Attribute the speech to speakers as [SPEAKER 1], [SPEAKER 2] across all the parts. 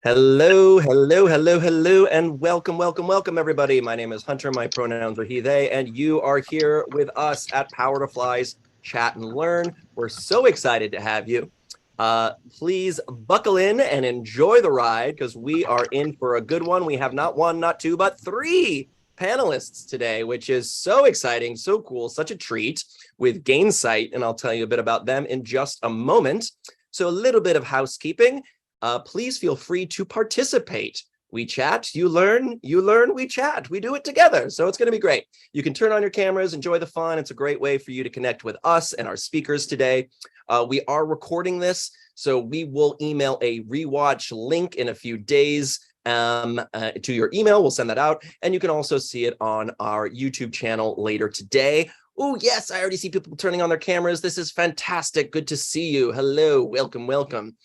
[SPEAKER 1] Hello, hello, hello, hello, and welcome, welcome, welcome, everybody. My name is Hunter. My pronouns are he, they, and you are here with us at Power to Fly's Chat and Learn. We're so excited to have you. Please buckle in and enjoy the ride because we are in for a good one. We have not one, not two, but three panelists today, which is so exciting, so cool, such a treat with Gainsight, and I'll tell you a bit about them in just a moment. So a little bit of housekeeping. Please feel free to participate. We chat, you learn, we chat. We do it together, so it's going to be great. You can turn on your cameras, enjoy the fun. It's a great way for you to connect with us and our speakers today. We are recording this, so we will email a rewatch link in a few days to your email. We'll send that out, and you can also see it on our YouTube channel later today. Oh, yes, I already see people turning on their cameras. This is fantastic. Good to see you. Hello, welcome, welcome.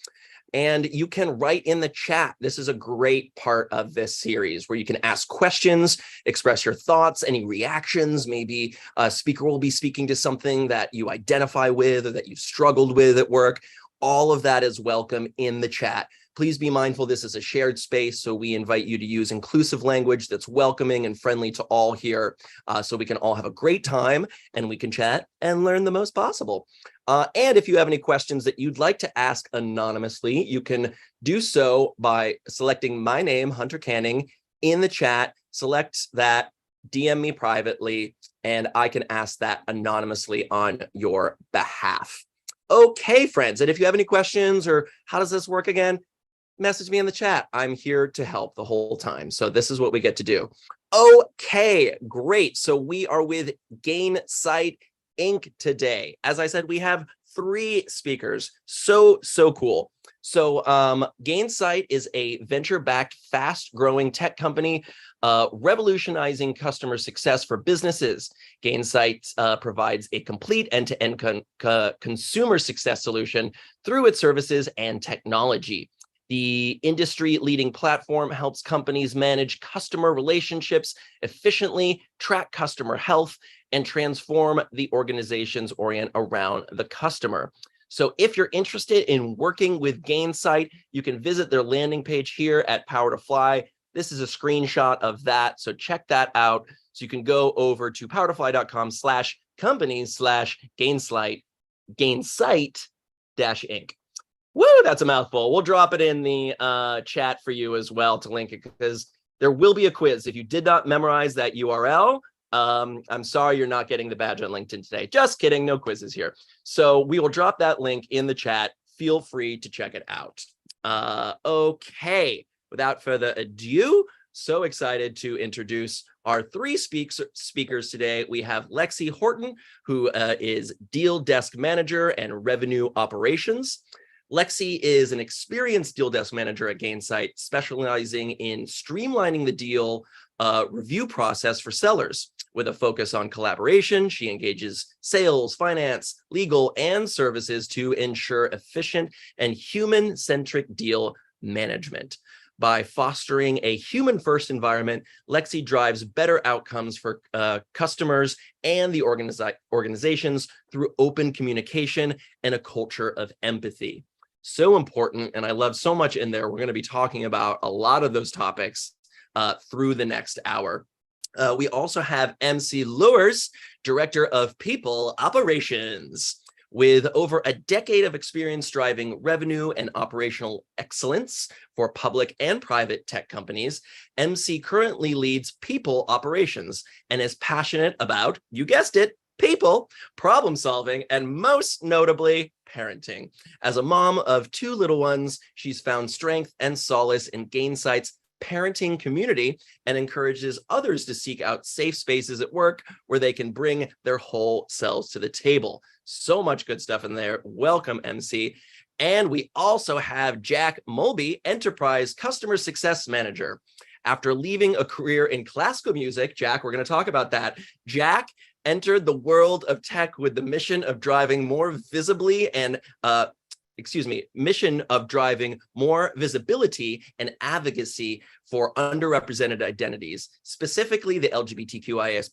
[SPEAKER 1] And you can write in the chat. This is a great part of this series where you can ask questions, express your thoughts, any reactions. Maybe a speaker will be speaking to something that you identify with or that you've struggled with at work. All of that is welcome in the chat. Please be mindful this is a shared space, so we invite you to use inclusive language that's welcoming and friendly to all here, so we can all have a great time and we can chat and learn the most possible. And if you have any questions that you'd like to ask anonymously, you can do so by selecting my name, Hunter Canning, in the chat. Select that, DM me privately, and I can ask that anonymously on your behalf. Okay, friends, and if you have any questions or how does this work again, message me in the chat. I'm here to help the whole time. So this is what we get to do. Okay, great. So we are with Gainsight Inc. today. As I said, we have three speakers. So cool. So Gainsight is a venture-backed, fast-growing tech company revolutionizing customer success for businesses. Gainsight provides a complete end-to-end consumer success solution through its services and technology. The industry-leading platform helps companies manage customer relationships efficiently, track customer health, and transform the organization's orient around the customer. So if you're interested in working with Gainsight, you can visit their landing page here at Power to Fly. This is a screenshot of that, so check that out. So you can go over to powertofly.com/companies/Gainsight-Inc. Woo, that's a mouthful. We'll drop it in the chat for you as well to link it, because there will be a quiz. If you did not memorize that URL, I'm sorry you're not getting the badge on LinkedIn today. Just kidding, no quizzes here. So we will drop that link in the chat. Feel free to check it out. Okay, without further ado, so excited to introduce our three speakers today. We have Lexi Horton, who is Deal Desk Manager and Revenue Operations. Lexi is an experienced deal desk manager at Gainsight, specializing in streamlining the deal review process for sellers. With a focus on collaboration, she engages sales, finance, legal, and services to ensure efficient and human-centric deal management. By fostering a human-first environment, Lexi drives better outcomes for customers and the organizations through open communication and a culture of empathy. So important, and I love so much in there. We're going to be talking about a lot of those topics through the next hour. We also have MC Lewers, Director of People Operations. With over a decade of experience driving revenue and operational excellence for public and private tech companies, MC currently leads people operations and is passionate about, you guessed it, people, problem solving, and most notably, parenting. As a mom of two little ones, she's found strength and solace in Gainsight's parenting community and encourages others to seek out safe spaces at work where they can bring their whole selves to the table. So much good stuff in there. Welcome, MC. And we also have Jack Mobley, Enterprise Customer Success Manager. After leaving a career in classical music, Jack, we're going to talk about that. Jack entered the world of tech with the mission of driving more visibly and mission of driving more visibility and advocacy for underrepresented identities, specifically the LGBTQIA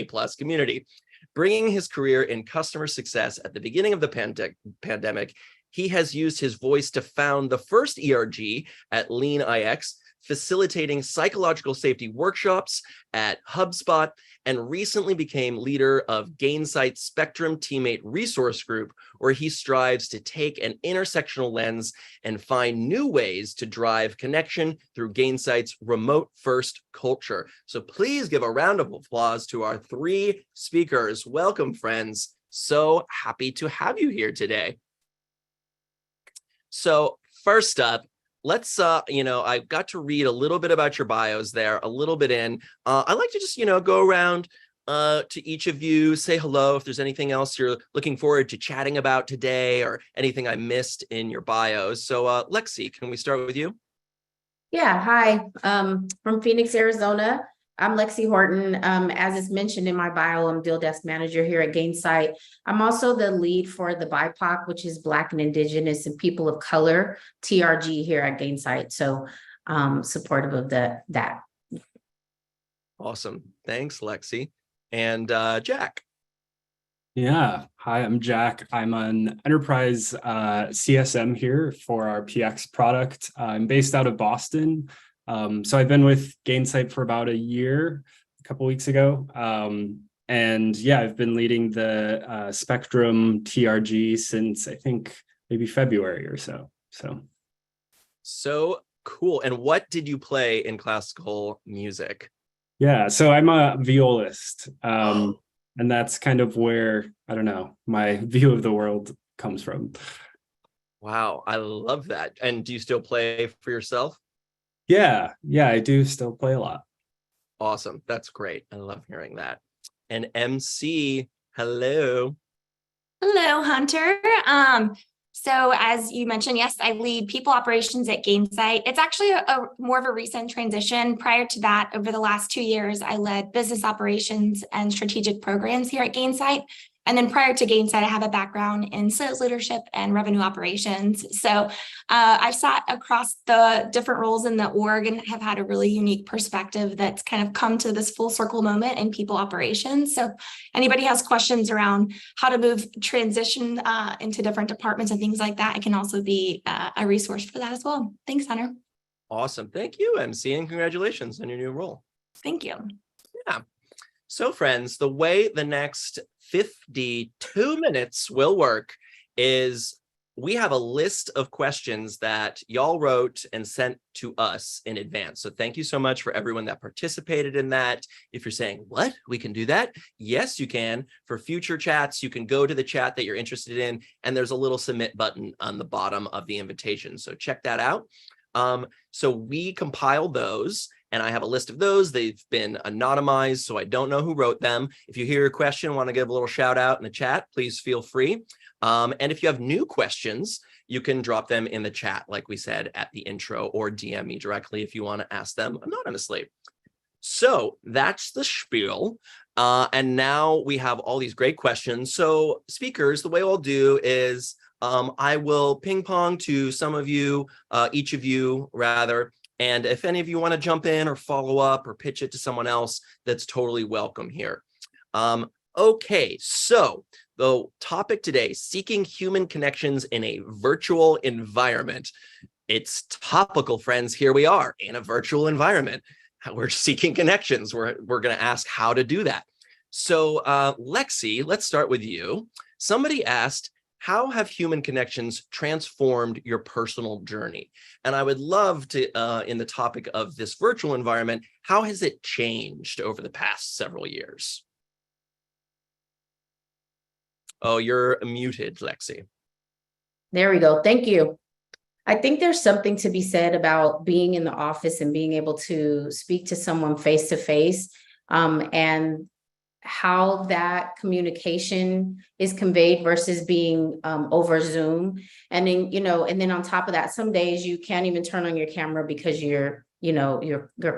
[SPEAKER 1] plus community. Bringing his career in customer success at the beginning of the pandemic, He has used his voice to found the first ERG at Lean IX, facilitating psychological safety workshops at HubSpot, and recently became leader of Gainsight Spectrum Teammate Resource Group, where he strives to take an intersectional lens and find new ways to drive connection through Gainsight's remote-first culture. So please give a round of applause to our three speakers. Welcome, friends. So happy to have you here today. So first up, let's, I got to read a little bit about your bios there, a little bit in. I'd like to just, go around to each of you, say hello if there's anything else you're looking forward to chatting about today or anything I missed in your bios. So Lexi, can we start with you?
[SPEAKER 2] Yeah, hi, from Phoenix, Arizona. I'm Lexi Horton. As is mentioned in my bio, I'm Deal Desk Manager here at Gainsight. I'm also the lead for the BIPOC, which is Black and Indigenous and People of Color, TRG here at Gainsight. So supportive of that.
[SPEAKER 1] Awesome. Thanks, Lexi. And Jack.
[SPEAKER 3] Yeah. Hi, I'm Jack. I'm an enterprise CSM here for our PX product. I'm based out of Boston. So I've been with Gainsight for about a year, a couple weeks ago. And yeah, I've been leading the Spectrum TRG since I think maybe February or so.
[SPEAKER 1] So cool. And what did you play in classical music?
[SPEAKER 3] Yeah, so I'm a violist. And that's kind of where, I don't know, my view of the world comes from.
[SPEAKER 1] Wow, I love that. And do you still play for yourself?
[SPEAKER 3] Yeah, I do still play a lot.
[SPEAKER 1] Awesome. That's great. I love hearing that. And MC, hello.
[SPEAKER 4] Hello, Hunter. So as you mentioned, yes, I lead people operations at Gainsight. It's actually a more of a recent transition. Prior to that, over the last 2 years, I led business operations and strategic programs here at Gainsight. And then prior to Gainsight, I have a background in sales leadership and revenue operations. So I've sat across the different roles in the org and have had a really unique perspective that's kind of come to this full circle moment in people operations. So anybody has questions around how to transition into different departments and things like that, I can also be a resource for that as well. Thanks, Hunter.
[SPEAKER 1] Awesome. Thank you, MC, and congratulations on your new role.
[SPEAKER 4] Thank you.
[SPEAKER 1] Yeah. So friends, the way the next 52 minutes will work is we have a list of questions that y'all wrote and sent to us in advance. So thank you so much for everyone that participated in that. If you're saying, what, we can do that? Yes, you can. For future chats, you can go to the chat that you're interested in, and there's a little submit button on the bottom of the invitation. So check that out. So we compiled those, and I have a list of those. They've been anonymized, so I don't know who wrote them. If you hear a question, want to give a little shout out in the chat, please feel free. And if you have new questions, you can drop them in the chat, like we said at the intro, or DM me directly if you want to ask them anonymously. So that's the spiel. And now we have all these great questions. So speakers, the way I'll do is I will ping pong to some of you, each of you rather. And if any of you want to jump in or follow up or pitch it to someone else, that's totally welcome here. Okay, so the topic today, seeking human connections in a virtual environment. It's topical, friends. Here we are in a virtual environment. We're seeking connections. We're going to ask how to do that. So Lexi, let's start with you. Somebody asked, how have human connections transformed your personal journey? And I would love to, in the topic of this virtual environment, how has it changed over the past several years? Oh, you're muted, Lexi.
[SPEAKER 2] There we go. Thank you. I think there's something to be said about being in the office and being able to speak to someone face to face, and how that communication is conveyed versus being over Zoom. And then, and then on top of that, some days you can't even turn on your camera because your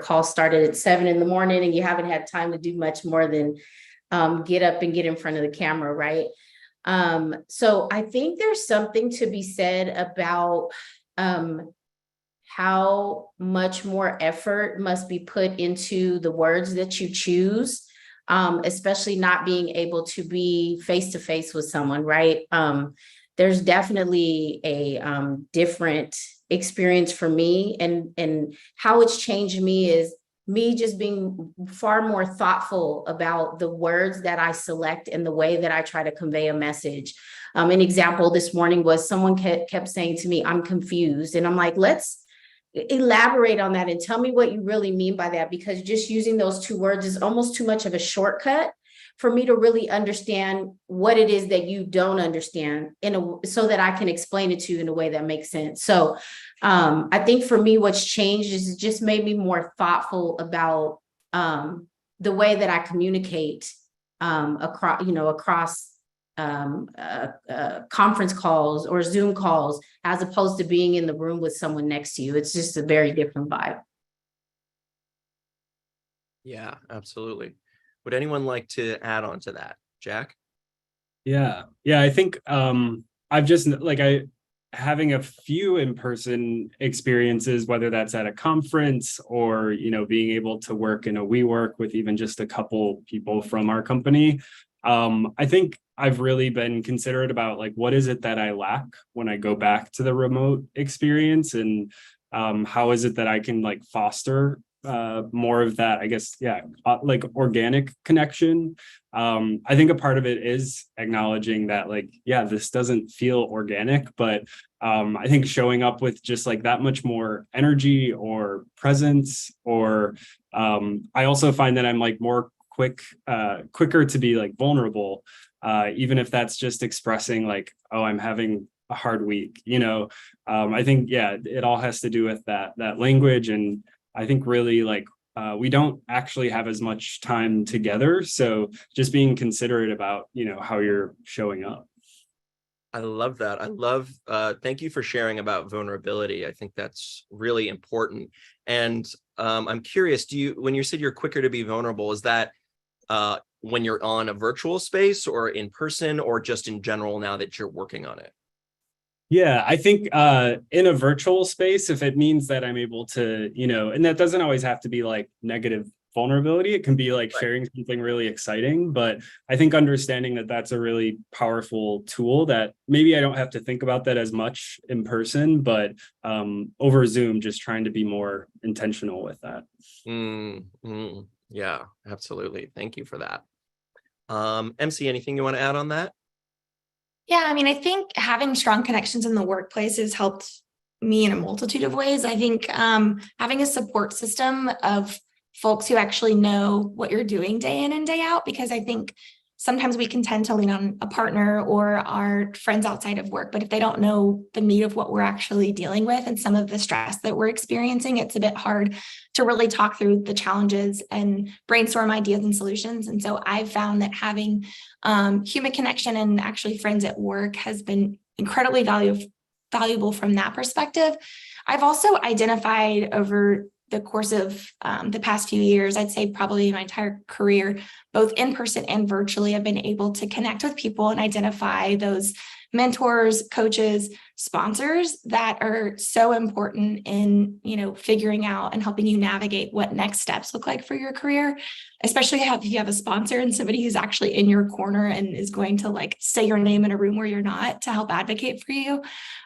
[SPEAKER 2] call started at 7 in the morning and you haven't had time to do much more than get up and get in front of the camera, right? So I think there's something to be said about how much more effort must be put into the words that you choose, especially not being able to be face to face with someone, right? there's definitely a different experience for me, and how it's changed me is me just being far more thoughtful about the words that I select and the way that I try to convey a message. An example this morning was someone kept saying to me, "I'm confused." And I'm like, let's elaborate on that and tell me what you really mean by that, because just using those two words is almost too much of a shortcut for me to really understand what it is that you don't understand so that I can explain it to you in a way that makes sense. So I think for me, what's changed is it just made me more thoughtful about the way that I communicate across conference calls or Zoom calls, as opposed to being in the room with someone next to you. It's just a very different vibe.
[SPEAKER 1] Yeah, absolutely. Would anyone like to add on to that? Jack?
[SPEAKER 3] Yeah. I think I've just having a few in-person experiences, whether that's at a conference or, being able to work in a WeWork with even just a couple people from our company. I think I've really been considerate about what is it that I lack when I go back to the remote experience, and how is it that I can foster more of that, I guess, organic connection. I think a part of it is acknowledging that this doesn't feel organic, but I think showing up with just that much more energy or presence, or I also find that I'm more quicker to be vulnerable, even if that's just expressing oh, I'm having a hard week. I think it all has to do with that language. And I think really we don't actually have as much time together, so just being considerate about how you're showing up.
[SPEAKER 1] I love that. Thank you for sharing about vulnerability. I think that's really important. And I'm curious, when you said you're quicker to be vulnerable, is that when you're on a virtual space or in person, or just in general now that you're working on it?
[SPEAKER 3] Yeah, I think in a virtual space, if it means that I'm able to, and that doesn't always have to be negative vulnerability. It can be sharing something really exciting. But I think understanding that that's a really powerful tool that maybe I don't have to think about that as much in person, but over Zoom, just trying to be more intentional with that.
[SPEAKER 1] Yeah, absolutely. Thank you for that. MC, anything you want to add on that?
[SPEAKER 4] Yeah, I think having strong connections in the workplace has helped me in a multitude of ways. I think having a support system of folks who actually know what you're doing day in and day out, because I think sometimes we can tend to lean on a partner or our friends outside of work, but if they don't know the meat of what we're actually dealing with and some of the stress that we're experiencing, it's a bit hard to really talk through the challenges and brainstorm ideas and solutions. And so I've found that having human connection and actually friends at work has been incredibly valuable from that perspective. I've also identified over the course of the past few years, I'd say probably my entire career, both in person and virtually, I've been able to connect with people and identify those mentors, coaches, sponsors that are so important in, figuring out and helping you navigate what next steps look like for your career, especially if you have a sponsor and somebody who's actually in your corner and is going to say your name in a room where you're not to help advocate for you.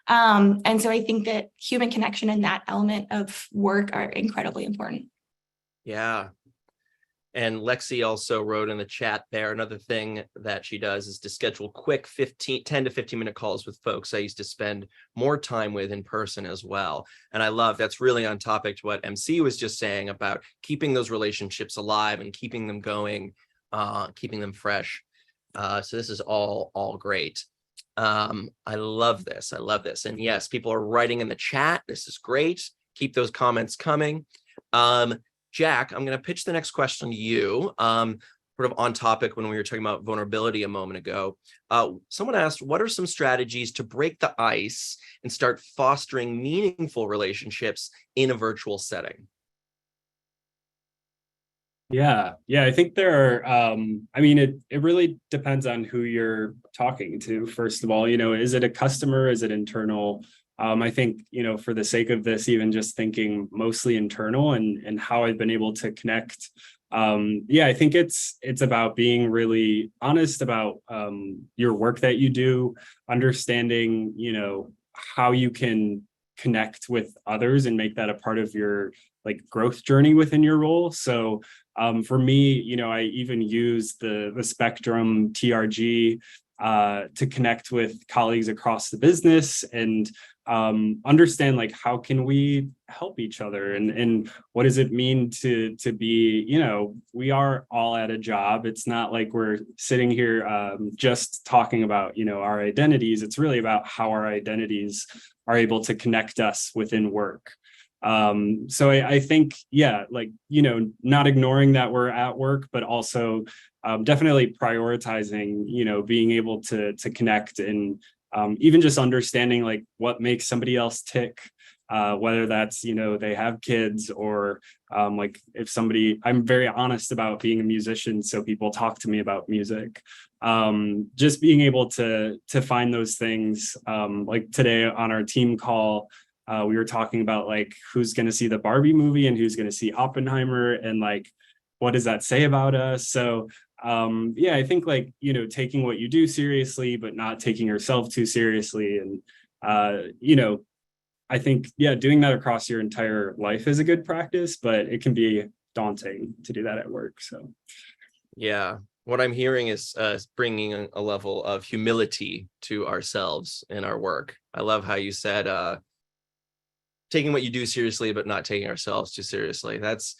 [SPEAKER 4] And so I think that human connection and that element of work are incredibly important.
[SPEAKER 1] Yeah. And Lexi also wrote in the chat there, another thing that she does is to schedule quick 10 to 15 minute calls with folks I used to spend more time with in person as well. And I love that's really on topic to what MC was just saying about keeping those relationships alive and keeping them going, keeping them fresh. So this is all great. I love this. And yes, people are writing in the chat. This is great. Keep those comments coming. Jack, I'm going to pitch the next question to you, sort of on topic when we were talking about vulnerability a moment ago. Someone asked, what are some strategies to break the ice and start fostering meaningful relationships in a virtual setting?
[SPEAKER 3] Yeah, I think there are, it really depends on who you're talking to. First of all, is it a customer? Is it internal? I think, for the sake of this, even just thinking mostly internal and how I've been able to connect Yeah, I think it's about being really honest about your work that you do, understanding, how you can connect with others and make that a part of your like growth journey within your role. So for me, I even use the Spectrum TRG to connect with colleagues across the business and understand like how can we help each other and what does it mean to be, we are all at a job. It's not like we're sitting here just talking about, our identities. It's really about how our identities are able to connect us within work. So I think, not ignoring that we're at work, but also definitely prioritizing, being able to connect and even just understanding like what makes somebody else tick, whether that's, they have kids or like if somebody, I'm very honest about being a musician. So people talk to me about music, just being able to find those things. Like today on our team call, we were talking about like who's going to see the Barbie movie and who's going to see Oppenheimer and like what does that say about us. So I think like taking what you do seriously but not taking yourself too seriously, and I think doing that across your entire life is a good practice, but it can be daunting to do that at work. So
[SPEAKER 1] what I'm hearing is bringing a level of humility to ourselves in our work. I love how you said taking what you do seriously, but not taking ourselves too seriously. That's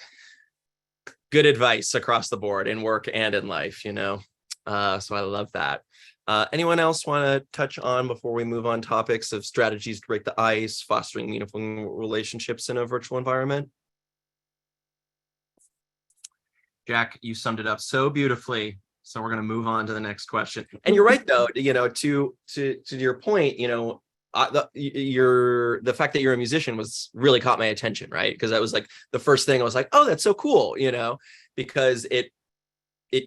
[SPEAKER 1] good advice across the board in work and in life, so I love that. Anyone else want to touch on before we move on topics of strategies to break the ice, fostering meaningful relationships in a virtual environment? Jack, you summed it up so beautifully. So we're going to move on to the next question. And you're right, though, to your point, the fact that you're a musician was really caught my attention, right? Because that was like the first thing I was like, oh, that's so cool, because it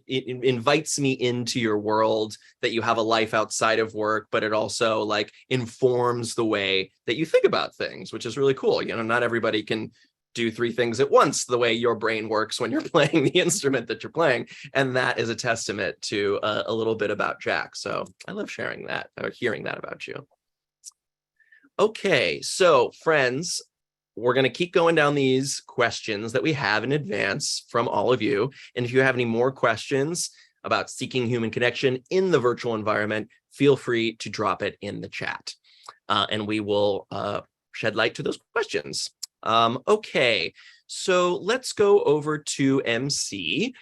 [SPEAKER 1] invites me into your world, that you have a life outside of work, but it also like informs the way that you think about things, which is really cool. Not everybody can do three things at once the way your brain works when you're playing the instrument that you're playing. And that is a testament to a little bit about Jack. So I love sharing that or hearing that about you. Okay, so friends, we're going to keep going down these questions that we have in advance from all of you. And if you have any more questions about seeking human connection in the virtual environment, feel free to drop it in the chat. And we will shed light to those questions. Okay, so let's go over to MC.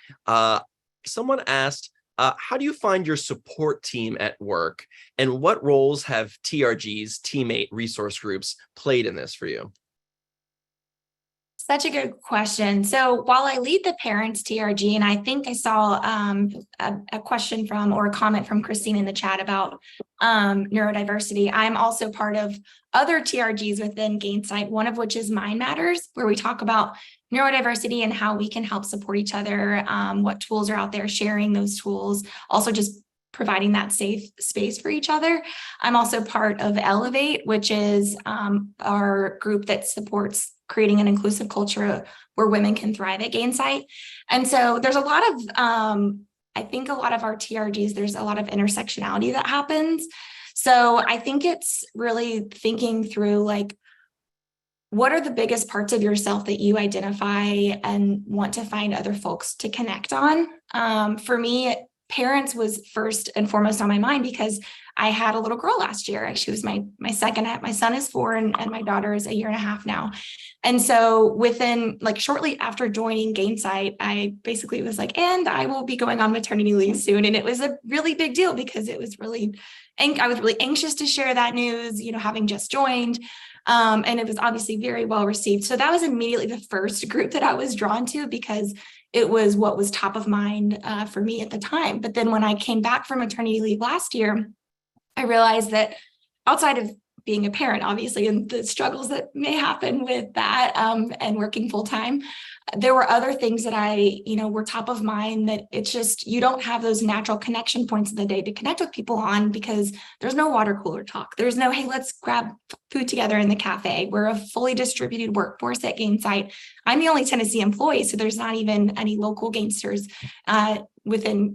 [SPEAKER 1] Someone asked, how do you find your support team at work? And what roles have TRGs, teammate resource groups, played in this for you?
[SPEAKER 4] Such a good question. So while I lead the parents TRG, and I think I saw a question from or a comment from Christine in the chat about neurodiversity, I'm also part of other TRGs within Gainsight, one of which is Mind Matters, where we talk about neurodiversity and how we can help support each other, what tools are out there, sharing those tools, also just providing that safe space for each other. I'm also part of Elevate, which is our group that supports creating an inclusive culture where women can thrive at Gainsight. And so there's a lot of, I think a lot of our TRGs, there's a lot of intersectionality that happens. So I think it's really thinking through like, what are the biggest parts of yourself that you identify and want to find other folks to connect on? For me, parents was first and foremost on my mind because I had a little girl last year. She was my second. My son is 4 and my daughter is 1.5 years now. And so within like shortly after joining Gainsight, I basically was like, and I will be going on maternity leave soon. And it was a really big deal because it was really, I was really anxious to share that news, having just joined. And it was obviously very well received. So that was immediately the first group that I was drawn to because it was what was top of mind for me at the time. But then when I came back from maternity leave last year, I realized that outside of being a parent, obviously, and the struggles that may happen with that, and working full time. There were other things that were top of mind, that it's just, you don't have those natural connection points in the day to connect with people on, because there's no water cooler talk. There's no, hey, let's grab food together in the cafe. We're a fully distributed workforce at Gainsight. I'm the only Tennessee employee, so there's not even any local Gainsters within,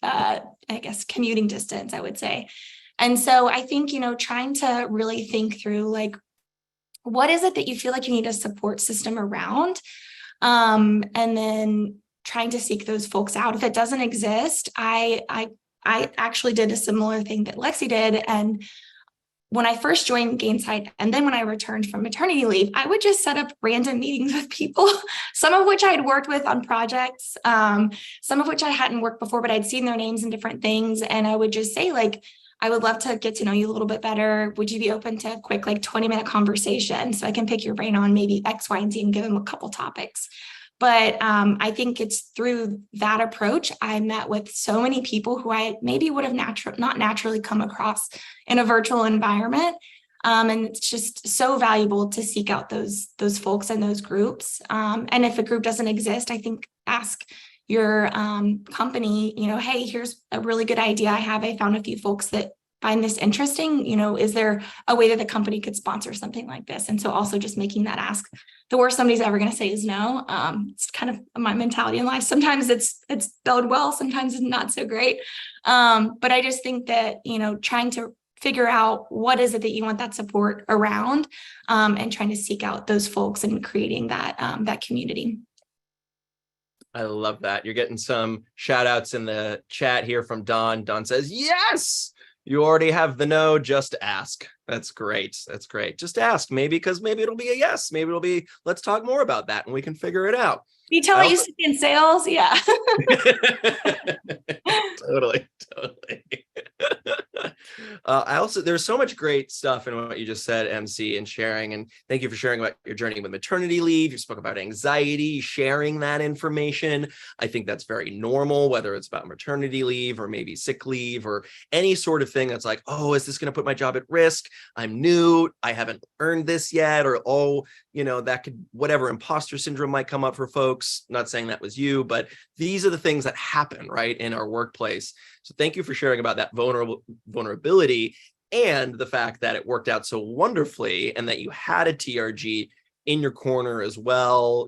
[SPEAKER 4] I guess, commuting distance, I would say. And so I think, trying to really think through, like, what is it that you feel like you need a support system around? And then trying to seek those folks out. If it doesn't exist, I actually did a similar thing that Lexi did. And when I first joined Gainsight, and then when I returned from maternity leave, I would just set up random meetings with people, some of which I had worked with on projects, some of which I hadn't worked before, but I'd seen their names in different things. And I would just say, like, I would love to get to know you a little bit better. Would you be open to a quick, 20-minute conversation so I can pick your brain on maybe X, Y, and Z, and give them a couple topics? But I think it's through that approach I met with so many people who I maybe would have not naturally come across in a virtual environment. And it's just so valuable to seek out those folks and those groups. And if a group doesn't exist, I think ask your company, hey, here's a really good idea I have. I found a few folks that find this interesting. Is there a way that the company could sponsor something like this? And so also just making that ask. The worst somebody's ever going to say is no. It's kind of my mentality in life. Sometimes it's bode well, sometimes it's not so great. But I just think that, trying to figure out what is it that you want that support around, and trying to seek out those folks and creating that community.
[SPEAKER 1] I love that. You're getting some shout outs in the chat here from Don. Don says, yes, you already have the no, just ask. That's great. That's great. Just ask, maybe it'll be a yes. Maybe it'll be, let's talk more about that and we can figure it out.
[SPEAKER 4] You tell me you see in sales? Yeah.
[SPEAKER 1] Totally. There's so much great stuff in what you just said, MC, and sharing. And thank you for sharing about your journey with maternity leave. You spoke about anxiety, sharing that information. I think that's very normal, whether it's about maternity leave or maybe sick leave or any sort of thing that's like, oh, is this going to put my job at risk? I'm new. I haven't earned this yet. Or, that could, whatever imposter syndrome might come up for folks. Not saying that was you, but these are the things that happen, right, in our workplace. So thank you for sharing about that vulnerability and the fact that it worked out so wonderfully and that you had a TRG in your corner as well.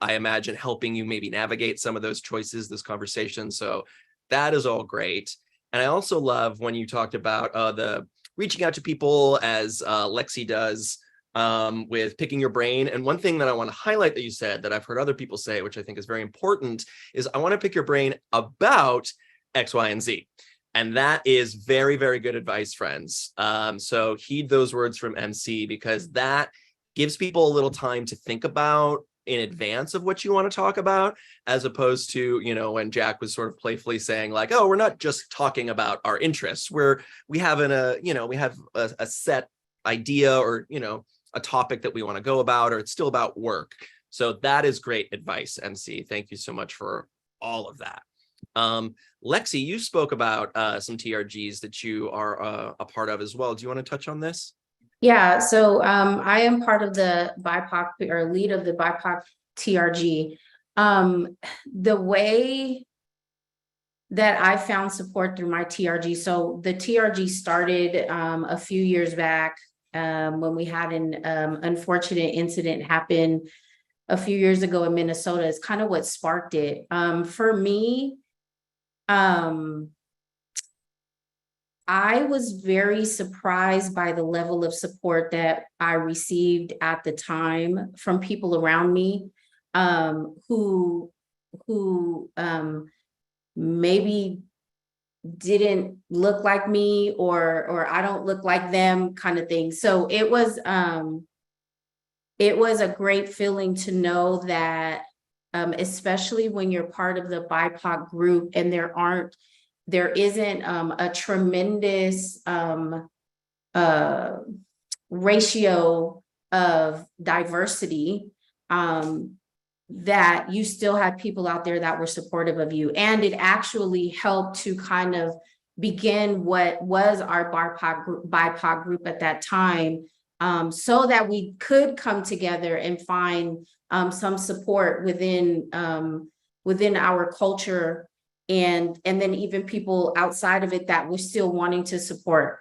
[SPEAKER 1] I imagine helping you maybe navigate some of those choices, this conversation. So that is all great. And I also love when you talked about the reaching out to people as Lexi does with picking your brain. And one thing that I want to highlight that you said that I've heard other people say, which I think is very important, is I want to pick your brain about X, Y, and Z. And that is very, very good advice, friends. So heed those words from MC, because that gives people a little time to think about in advance of what you want to talk about, as opposed to, when Jack was sort of playfully saying like, oh, we're not just talking about our interests. We have a set idea or, a topic that we want to go about, or it's still about work. So that is great advice, MC. Thank you so much for all of that. Lexi, you spoke about some TRGs that you are a part of as well. Do you want to touch on this?
[SPEAKER 2] Yeah, so I am part of the BIPOC, or lead of the BIPOC TRG. The way that I found support through my TRG, so the TRG started a few years back when we had an unfortunate incident happen a few years ago in Minnesota. Is kind of what sparked it. For me, I was very surprised by the level of support that I received at the time from people around me, who maybe didn't look like me, or I don't look like them, kind of thing. So it was a great feeling to know that, especially when you're part of the BIPOC group and there isn't a tremendous ratio of diversity, that you still had people out there that were supportive of you. And it actually helped to kind of begin what was our BIPOC group at that time, so that we could come together and find some support within our culture, and then even people outside of it that were still wanting to support.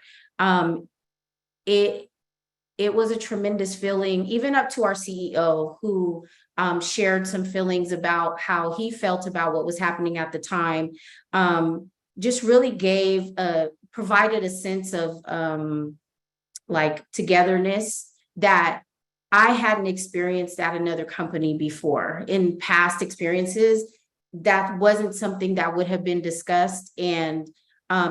[SPEAKER 2] It was a tremendous feeling, even up to our CEO, who shared some feelings about how he felt about what was happening at the time. Just really provided a sense of like togetherness that I hadn't experienced at another company before. In past experiences, that wasn't something that would have been discussed. And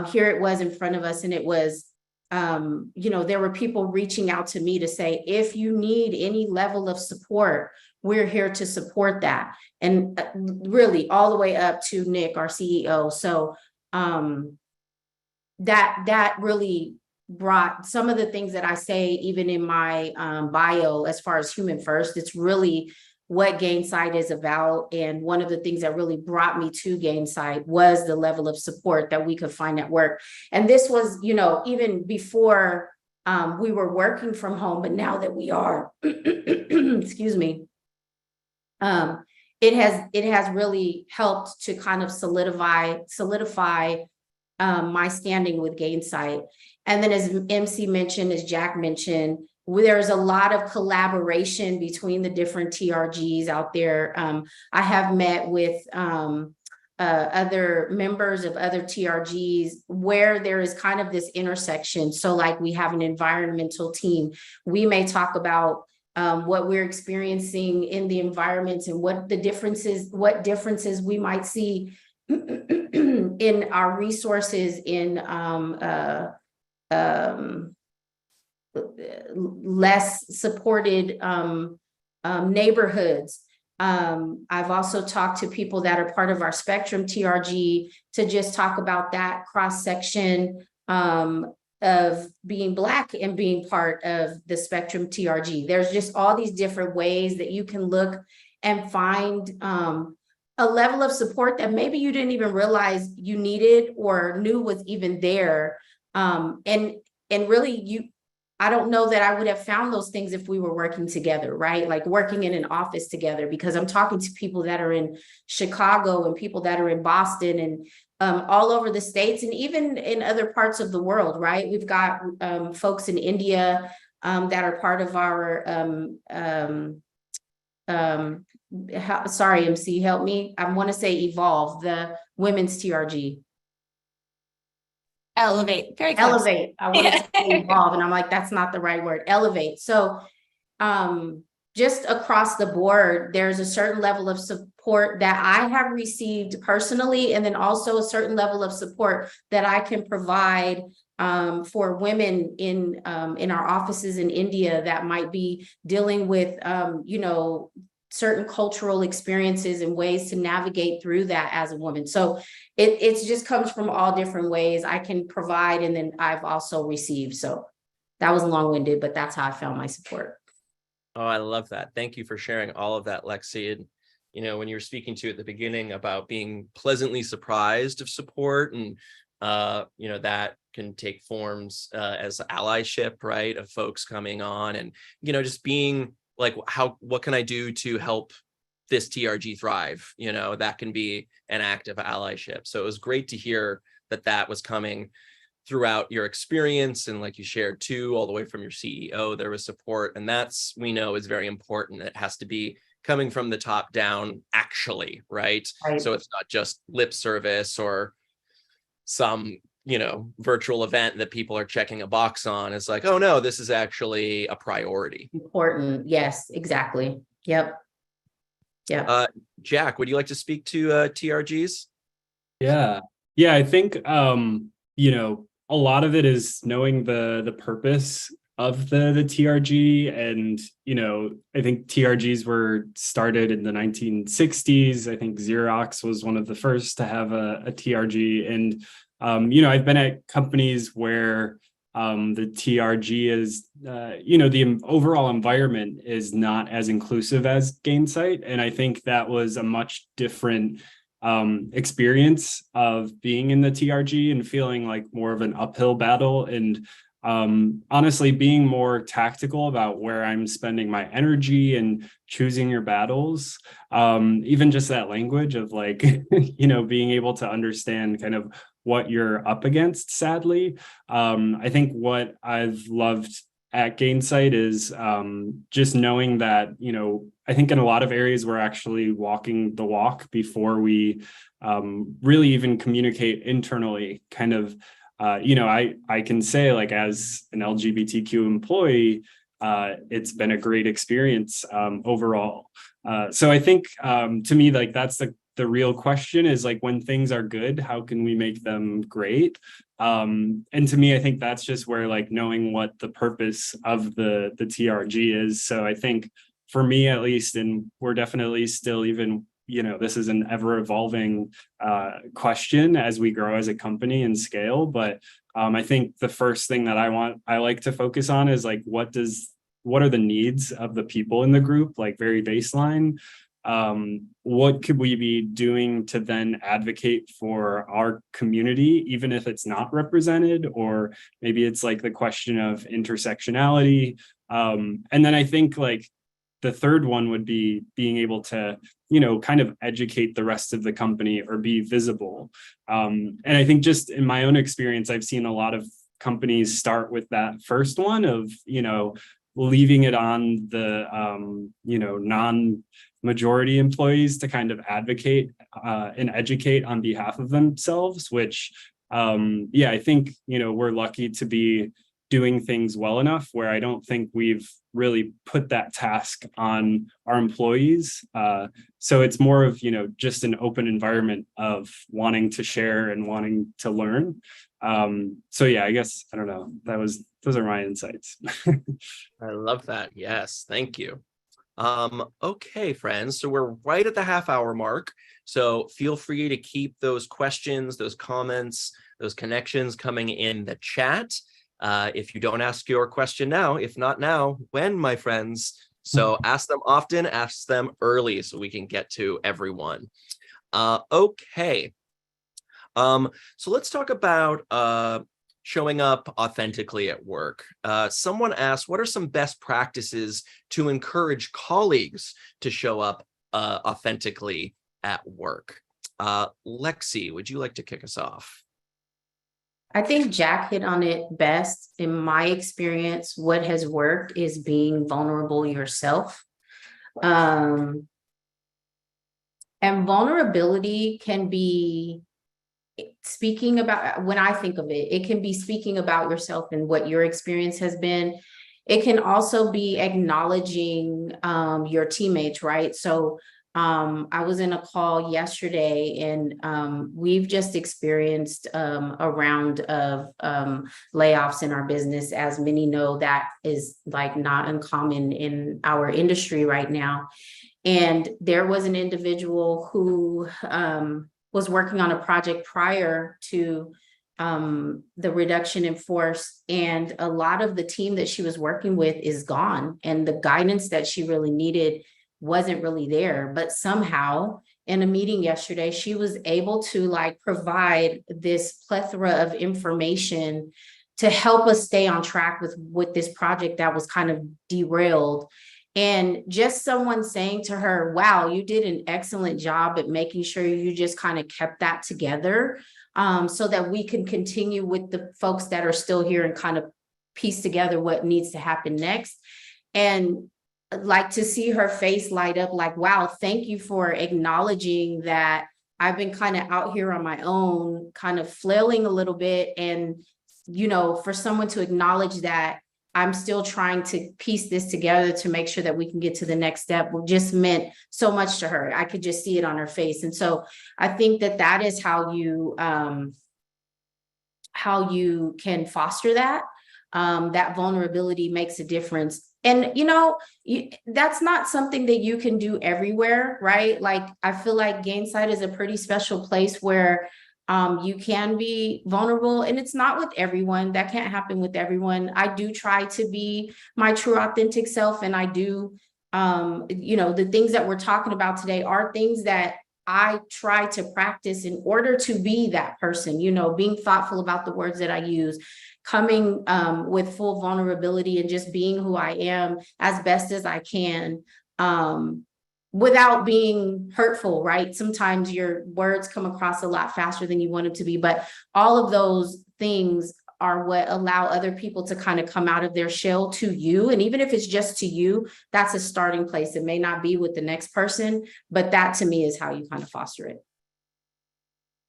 [SPEAKER 2] here it was in front of us, and it was, there were people reaching out to me to say, if you need any level of support, we're here to support that. And really all the way up to Nick, our CEO. So that really brought some of the things that I say, even in my bio, as far as human first. It's really what Gainsight is about. And one of the things that really brought me to Gainsight was the level of support that we could find at work. And this was, even before we were working from home, but now that we are, excuse me, it has really helped to kind of solidify my standing with Gainsight. And then, as MC mentioned, as Jack mentioned, there's a lot of collaboration between the different TRGs out there. I have met with other members of other TRGs where there is kind of this intersection. So like we have an environmental team. We may talk about what we're experiencing in the environments and what differences we might see in our resources in less supported neighborhoods. I've also talked to people that are part of our Spectrum TRG to just talk about that cross section of being Black and being part of the Spectrum TRG. There's just all these different ways that you can look and find a level of support that maybe you didn't even realize you needed or knew was even there. And really, I don't know that I would have found those things if we were working together, right? Like working in an office together, because I'm talking to people that are in Chicago and people that are in Boston and all over the States and even in other parts of the world, right? We've got folks in India that are part of our, sorry, MC, help me. I want to say Evolve, the women's TRG.
[SPEAKER 4] Elevate, very close.
[SPEAKER 2] Elevate. I wanted to say Evolve, and I'm like, that's not the right word. Elevate. So just across the board, there's a certain level of support that I have received personally, and then also a certain level of support that I can provide for women in our offices in India that might be dealing with, certain cultural experiences and ways to navigate through that as a woman. So it just comes from all different ways I can provide, and then I've also received. So that was long-winded, but that's how I found my support.
[SPEAKER 1] Oh, I love that. Thank you for sharing all of that, Lexi. And, when you were speaking to at the beginning about being pleasantly surprised of support and, that can take forms as allyship, right? Of folks coming on and, just being like, what can I do to help this TRG thrive? That can be an act of allyship. So it was great to hear that was coming throughout your experience. And like you shared too, all the way from your CEO, there was support. And that's, we know, is very important. It has to be coming from the top down, actually, right? So it's not just lip service or some, virtual event that people are checking a box on. It's like, oh no, this is actually a priority.
[SPEAKER 2] Important. Yes, exactly. Yep. Yeah.
[SPEAKER 1] Jack, would you like to speak to TRGs?
[SPEAKER 3] Yeah. I think, a lot of it is knowing the purpose of the TRG. And, I think TRGs were started in the 1960s. I think Xerox was one of the first to have a TRG. And, I've been at companies where the TRG is, the overall environment is not as inclusive as Gainsight. And I think that was a much different experience of being in the TRG and feeling like more of an uphill battle, and honestly being more tactical about where I'm spending my energy and choosing your battles. Even just that language of like, being able to understand kind of what you're up against, sadly. I think what I've loved at Gainsight is just knowing that, I think in a lot of areas we're actually walking the walk before we really even communicate internally. Kind of, I can say, like, as an LGBTQ employee, it's been a great experience overall. So I think to me, like, that's the real question is like, when things are good, how can we make them great? And to me, I think that's just where, like, knowing what the purpose of the TRG is. So I think for me, at least, and we're definitely still even, this is an ever evolving question as we grow as a company and scale. But I think the first thing that I like to focus on is like, what are the needs of the people in the group, like very baseline. What could we be doing to then advocate for our community, even if it's not represented, or maybe it's like the question of intersectionality. And then I think like the third one would be being able to, kind of educate the rest of the company or be visible. And I think just in my own experience, I've seen a lot of companies start with that first one of, leaving it on the, non-majority employees to kind of advocate and educate on behalf of themselves, which, I think, we're lucky to be doing things well enough where I don't think we've really put that task on our employees. So it's more of, just an open environment of wanting to share and wanting to learn. So I guess, I don't know, those are my insights.
[SPEAKER 1] I love that. Yes. Thank you. Okay, friends. So we're right at the half-hour mark. So feel free to keep those questions, those comments, those connections coming in the chat. If you don't ask your question now, if not now, when, my friends? So ask them often, ask them early so we can get to everyone. Okay. So let's talk about showing up authentically at work. Someone asked, what are some best practices to encourage colleagues to show up authentically at work? Lexi, would you like to kick us off?
[SPEAKER 2] I think Jack hit on it best. In my experience, what has worked is being vulnerable yourself. And vulnerability can be speaking about, when I think of it, it can be speaking about yourself and what your experience has been. It can also be acknowledging your teammates, right? So I was in a call yesterday and we've just experienced a round of layoffs in our business. As many know, that is like not uncommon in our industry right now. And there was an individual who was working on a project prior to the reduction in force, and a lot of the team that she was working with is gone, and the guidance that she really needed wasn't really there. But somehow in a meeting yesterday, she was able to like provide this plethora of information to help us stay on track with this project that was kind of derailed. And just someone saying to her, wow, you did an excellent job at making sure you just kind of kept that together, so that we can continue with the folks that are still here and kind of piece together what needs to happen next. And like to see her face light up like, wow, thank you for acknowledging that I've been kind of out here on my own, kind of flailing a little bit. And, for someone to acknowledge that I'm still trying to piece this together to make sure that we can get to the next step just meant so much to her. I could just see it on her face. And so I think that is how you can foster that. That vulnerability makes a difference. And, that's not something that you can do everywhere, right? Like, I feel like Gainsight is a pretty special place where you can be vulnerable, and it's not with everyone. That can't happen with everyone. I do try to be my true authentic self. And I do, the things that we're talking about today are things that I try to practice in order to be that person, being thoughtful about the words that I use, coming with full vulnerability and just being who I am as best as I can, without being hurtful, right? Sometimes your words come across a lot faster than you want them to be, but all of those things are what allow other people to kind of come out of their shell to you. And even if it's just to you, that's a starting place. It may not be with the next person, but that to me is how you kind of foster it.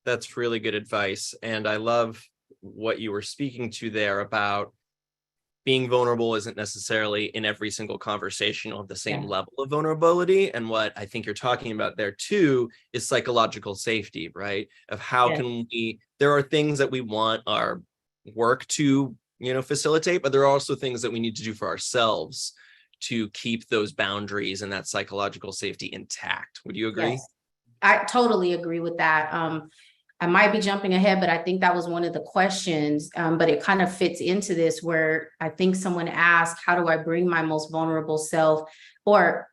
[SPEAKER 1] That's really good advice. And I love what you were speaking to there about being vulnerable isn't necessarily in every single conversation of the same level of vulnerability. And what I think you're talking about there too is psychological safety, right? Of how can there are things that we want our work to, facilitate, but there are also things that we need to do for ourselves to keep those boundaries and that psychological safety intact. Would you agree?
[SPEAKER 2] Yes, I totally agree with that. I might be jumping ahead, but I think that was one of the questions, but it kind of fits into this where I think someone asked, how do I bring my most vulnerable self, or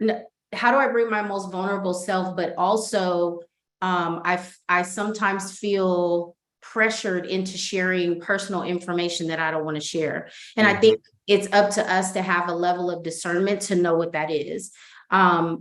[SPEAKER 2] how do I bring my most vulnerable self? But also I sometimes feel pressured into sharing personal information that I don't want to share. And I think it's up to us to have a level of discernment to know what that is, and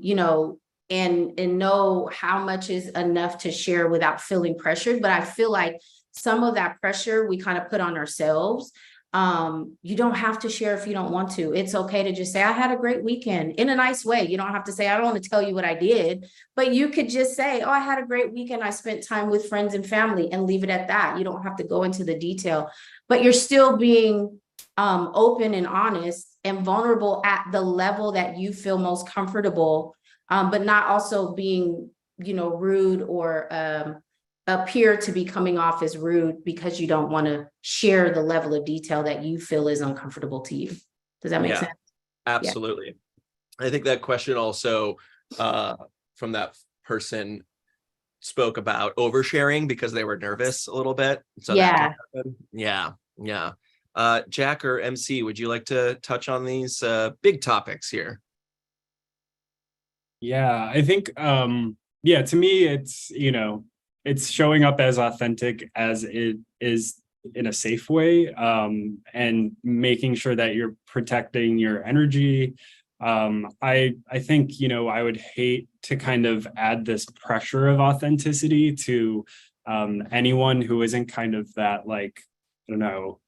[SPEAKER 2] know how much is enough to share without feeling pressured. But I feel like some of that pressure we kind of put on ourselves. You don't have to share if you don't want to. It's okay to just say, I had a great weekend in a nice way. You don't have to say, I don't want to tell you what I did, but you could just say, oh, I had a great weekend. I spent time with friends and family, and leave it at that. You don't have to go into the detail, but you're still being open and honest and vulnerable at the level that you feel most comfortable, but not also being, rude or appear to be coming off as rude because you don't want to share the level of detail that you feel is uncomfortable to you. Does that make sense?
[SPEAKER 1] Absolutely. I think that question also from that person spoke about oversharing because they were nervous a little bit. So Jack or MC, would you like to touch on these big topics here?
[SPEAKER 3] Yeah, I think to me it's showing up as authentic as it is in a safe way, and making sure that you're protecting your energy. I think, I would hate to kind of add this pressure of authenticity to anyone who isn't kind of that, like, I don't know,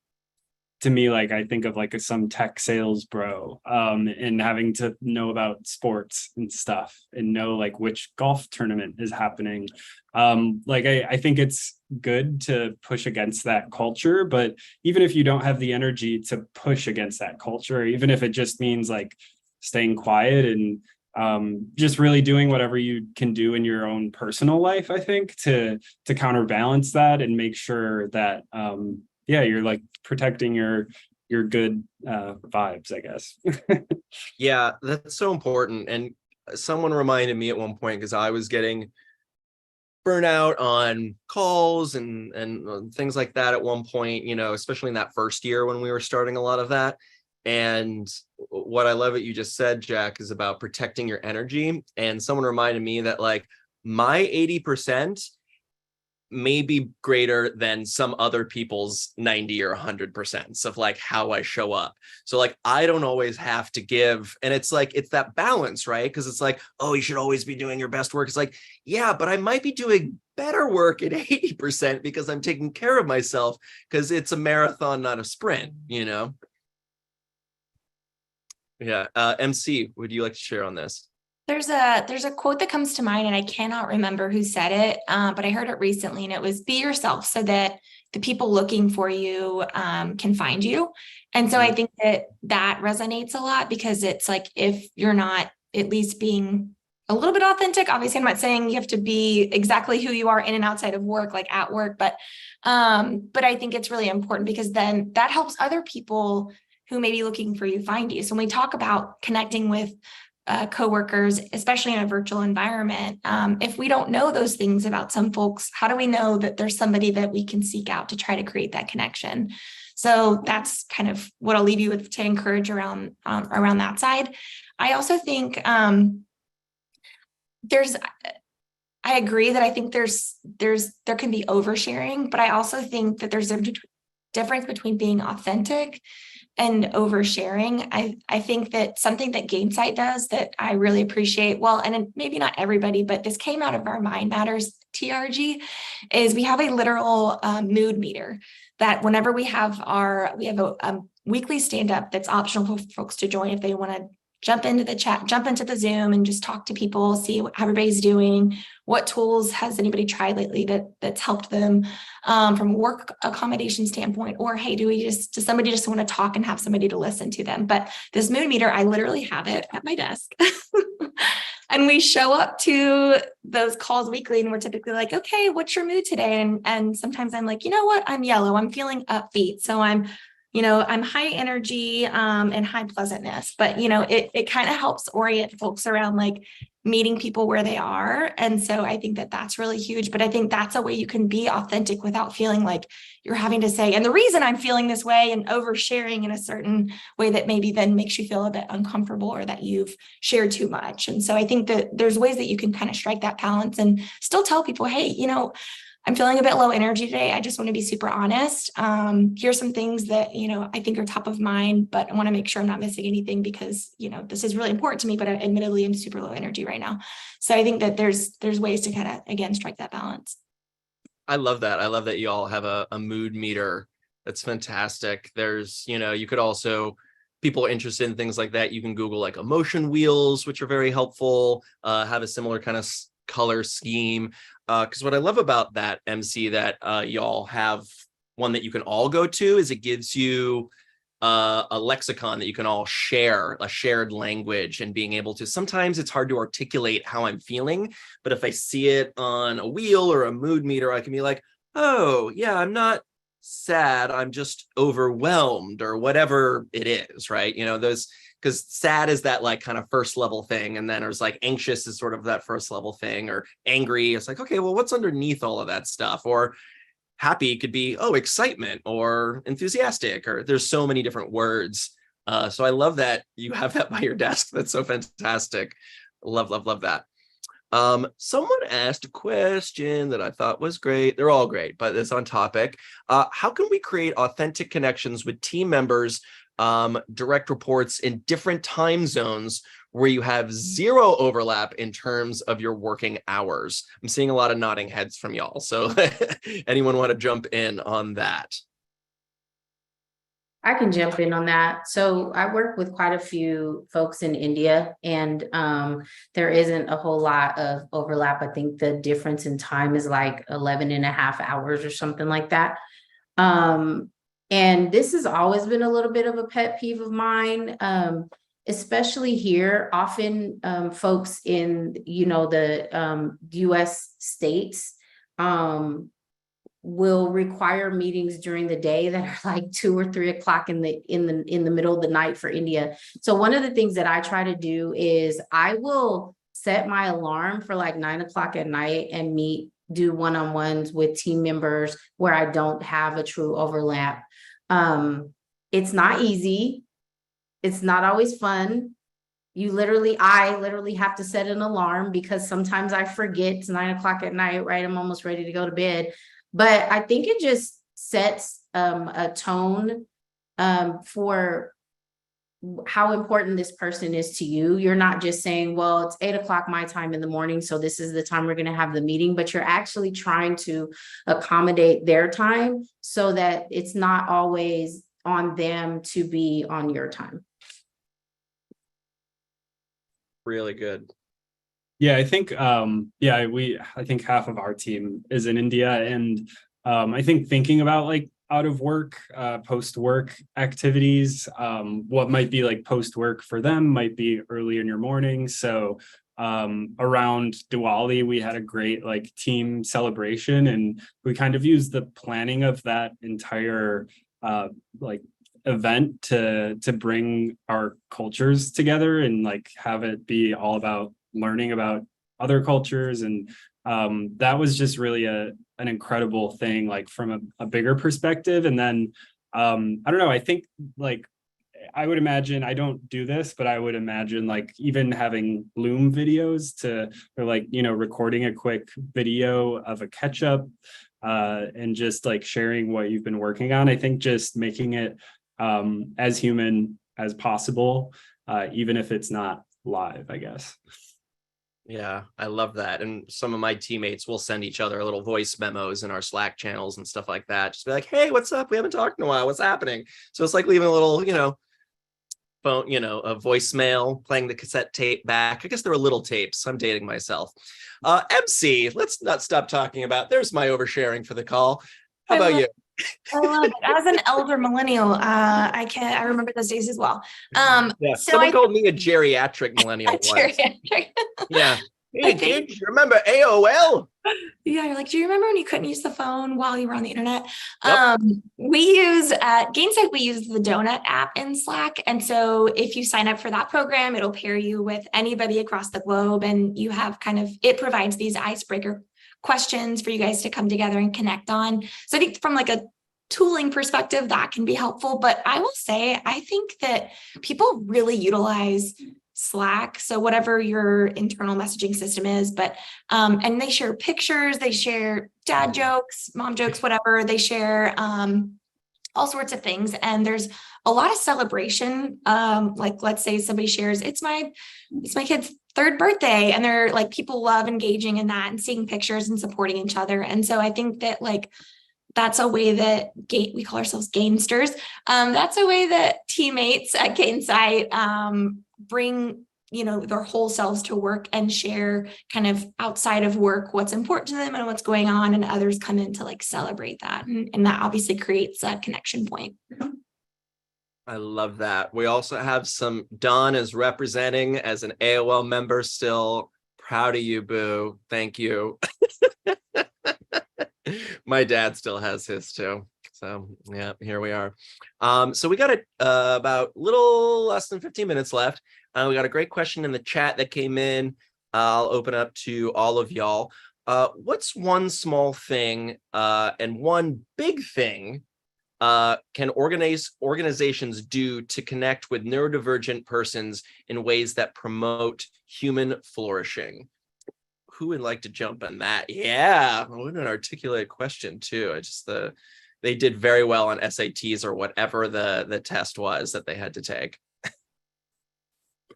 [SPEAKER 3] to me, like, I think of like some tech sales bro, and having to know about sports and stuff and know like which golf tournament is happening. I think it's good to push against that culture, but even if you don't have the energy to push against that culture, even if it just means like staying quiet and just really doing whatever you can do in your own personal life, I think to counterbalance that and make sure that you're like protecting your good vibes, I guess.
[SPEAKER 1] Yeah, that's so important. And someone reminded me at one point, because I was getting burnout on calls and things like that at one point, especially in that first year when we were starting a lot of that. And what I love what you just said, Jack, is about protecting your energy. And someone reminded me that like my 80% may be greater than some other people's 90 or 100% of like how I show up. So like, I don't always have to give. And it's like, it's that balance, right? Because it's like, oh, you should always be doing your best work. It's like, yeah, but I might be doing better work at 80% because I'm taking care of myself, because it's a marathon, not a sprint, Yeah. MC, would you like to share on this?
[SPEAKER 4] There's a quote that comes to mind, and I cannot remember who said it, but I heard it recently, and it was, be yourself so that the people looking for you can find you. And so I think that resonates a lot, because it's like, if you're not at least being a little bit authentic, obviously I'm not saying you have to be exactly who you are in and outside of work, like at work, but I think it's really important, because then that helps other people who may be looking for you find you. So when we talk about connecting with coworkers, especially in a virtual environment, if we don't know those things about some folks, how do we know that there's somebody that we can seek out to try to create that connection? So that's kind of what I'll leave you with to encourage around that side. I also think I agree that I think there can be oversharing, but I also think that there's a difference between being authentic and oversharing. I think that something that Gainsight does that I really appreciate, well, and maybe not everybody, but this came out of our Mind Matters TRG, is we have a literal mood meter that whenever we have a weekly stand-up that's optional for folks to join if they want to jump into the chat, jump into the Zoom and just talk to people, see what everybody's doing, what tools has anybody tried lately that's helped them from a work accommodation standpoint, or hey, does somebody just want to talk and have somebody to listen to them? But this mood meter, I literally have it at my desk. And we show up to those calls weekly and we're typically like, okay, what's your mood today? And sometimes I'm like, you know what? I'm yellow. I'm feeling upbeat. So I'm high energy and high pleasantness, but it kind of helps orient folks around like meeting people where they are. And so I think that that's really huge, but I think that's a way you can be authentic without feeling like you're having to say, and the reason I'm feeling this way, and oversharing in a certain way that maybe then makes you feel a bit uncomfortable or that you've shared too much. And so I think that there's ways that you can kind of strike that balance and still tell people, hey, I'm feeling a bit low energy today. I just want to be super honest. Here's some things that, I think are top of mind, but I want to make sure I'm not missing anything because, this is really important to me, but I admittedly am super low energy right now. So I think that there's ways to kind of, again, strike that balance.
[SPEAKER 1] I love that. I love that you all have a mood meter. That's fantastic. There's, you could also, people interested in things like that, you can Google like emotion wheels, which are very helpful, have a similar kind of color scheme. Because what I love about that, MC, that y'all have one that you can all go to, is it gives you a lexicon that you can all share, a shared language, and being able to, sometimes it's hard to articulate how I'm feeling, but if I see it on a wheel or a mood meter, I can be like, oh yeah, I'm not sad, I'm just overwhelmed, or whatever it is, right? Because sad is that like kind of first level thing, and then there's like anxious is sort of that first level thing, or angry, it's like, okay, well, what's underneath all of that stuff? Or happy could be, oh, excitement, or enthusiastic, or there's so many different words. So I love that you have that by your desk. That's so fantastic. Love that. Someone asked a question that I thought was great. They're all great, but it's on topic. How can we create authentic connections with team members, direct reports in different time zones where you have zero overlap in terms of your working hours? I'm seeing a lot of nodding heads from y'all. So anyone want to jump in on that?
[SPEAKER 2] I can jump in on that. So I work with quite a few folks in India, and there isn't a whole lot of overlap. I think the difference in time is like 11 and a half hours or something like that. And this has always been a little bit of a pet peeve of mine, especially here. Often folks in, the US states will require meetings during the day that are like 2 or 3 o'clock in the middle of the night for India. So one of the things that I try to do is I will set my alarm for like 9 o'clock at night and do one-on-ones with team members where I don't have a true overlap. It's not easy. It's not always fun. I literally have to set an alarm because sometimes I forget it's 9 o'clock at night, right? I'm almost ready to go to bed. But I think it just sets a tone for how important this person is to you. You're not just saying, well, it's 8 o'clock my time in the morning, so this is the time we're going to have the meeting, but you're actually trying to accommodate their time so that it's not always on them to be on your time.
[SPEAKER 1] Really good.
[SPEAKER 3] Yeah, I think I think half of our team is in India, and I think thinking about like out of work, post work activities, what might be like post work for them might be early in your morning. So around Diwali, we had a great like team celebration, and we kind of used the planning of that entire like event to bring our cultures together and like have it be all about learning about other cultures. And that was just really an incredible thing, like from a bigger perspective. And then I don't know, I think like I would imagine, I don't do this, but I would imagine like even having Loom videos or like, recording a quick video of a catch up and just like sharing what you've been working on. I think just making it as human as possible, even if it's not live, I guess.
[SPEAKER 1] Yeah, I love that. And some of my teammates will send each other little voice memos in our Slack channels and stuff like that. Just be like, hey, what's up? We haven't talked in a while. What's happening? So it's like leaving a little, phone, a voicemail, playing the cassette tape back. I guess there were little tapes. I'm dating myself. MC, let's not stop talking about, there's my oversharing for the call. How about you?
[SPEAKER 4] I love it. As an elder millennial, I remember those days as well.
[SPEAKER 1] Yeah,
[SPEAKER 4] so
[SPEAKER 1] someone called me a geriatric millennial once.
[SPEAKER 4] Geriatric.
[SPEAKER 1] Yeah. Hey, kids, you remember AOL?
[SPEAKER 4] Yeah, you're like, do you remember when you couldn't use the phone while you were on the internet?
[SPEAKER 1] Yep.
[SPEAKER 4] We use at Gainsight, we use the Donut app in Slack. And so if you sign up for that program, it'll pair you with anybody across the globe. And you have it provides these icebreaker questions for you guys to come together and connect on. So I think from like a tooling perspective, that can be helpful. But I will say, I think that people really utilize Slack. So whatever your internal messaging system is, but, and they share pictures, they share dad jokes, mom jokes, whatever, they share, all sorts of things. And there's a lot of celebration. Like, let's say somebody shares, it's my kid's 3rd birthday. And they're like, people love engaging in that and seeing pictures and supporting each other. And so I think that like, that's a way that we call ourselves Gainsters. That's a way that teammates at Gainsight bring, their whole selves to work and share kind of outside of work what's important to them and what's going on, and others come in to like celebrate that. And that obviously creates a connection point.
[SPEAKER 1] I love that. We also have Don is representing as an AOL member still. Proud of you, boo. Thank you. My dad still has his too. So yeah, here we are. So we got about little less than 15 minutes left. We got a great question in the chat that came in. I'll open up to all of y'all. What's one small thing and one big thing can organizations do to connect with neurodivergent persons in ways that promote human flourishing? Who would like to jump on that? Yeah, what an articulate question too. They did very well on SATs or whatever the test was that they had to take.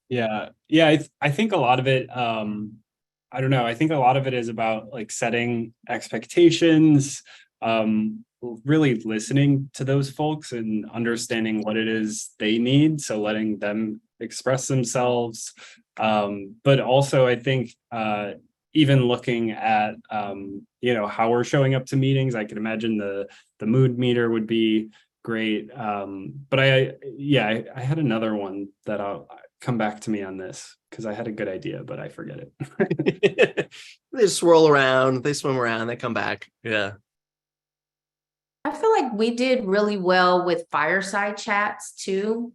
[SPEAKER 3] Yeah. I think a lot of it, I don't know. I think a lot of it is about like setting expectations, really listening to those folks and understanding what it is they need. So letting them express themselves. But also I think, even looking at, how we're showing up to meetings, I could imagine the mood meter would be great. But I had another one that I'll come back to me on this because I had a good idea, but I forget
[SPEAKER 1] it. They swirl around, they swim around, they come back. Yeah.
[SPEAKER 2] I feel like we did really well with fireside chats too.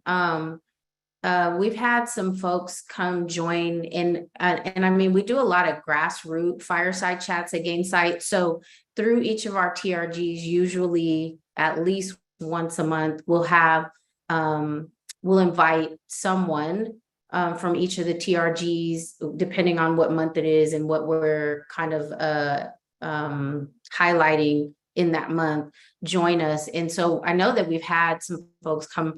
[SPEAKER 2] We've had some folks come join in, and I mean, we do a lot of grassroots fireside chats at Gainsight. So through each of our TRGs, usually at least once a month, we'll invite someone from each of the TRGs, depending on what month it is and what we're kind of highlighting in that month, join us. And so I know that we've had some folks come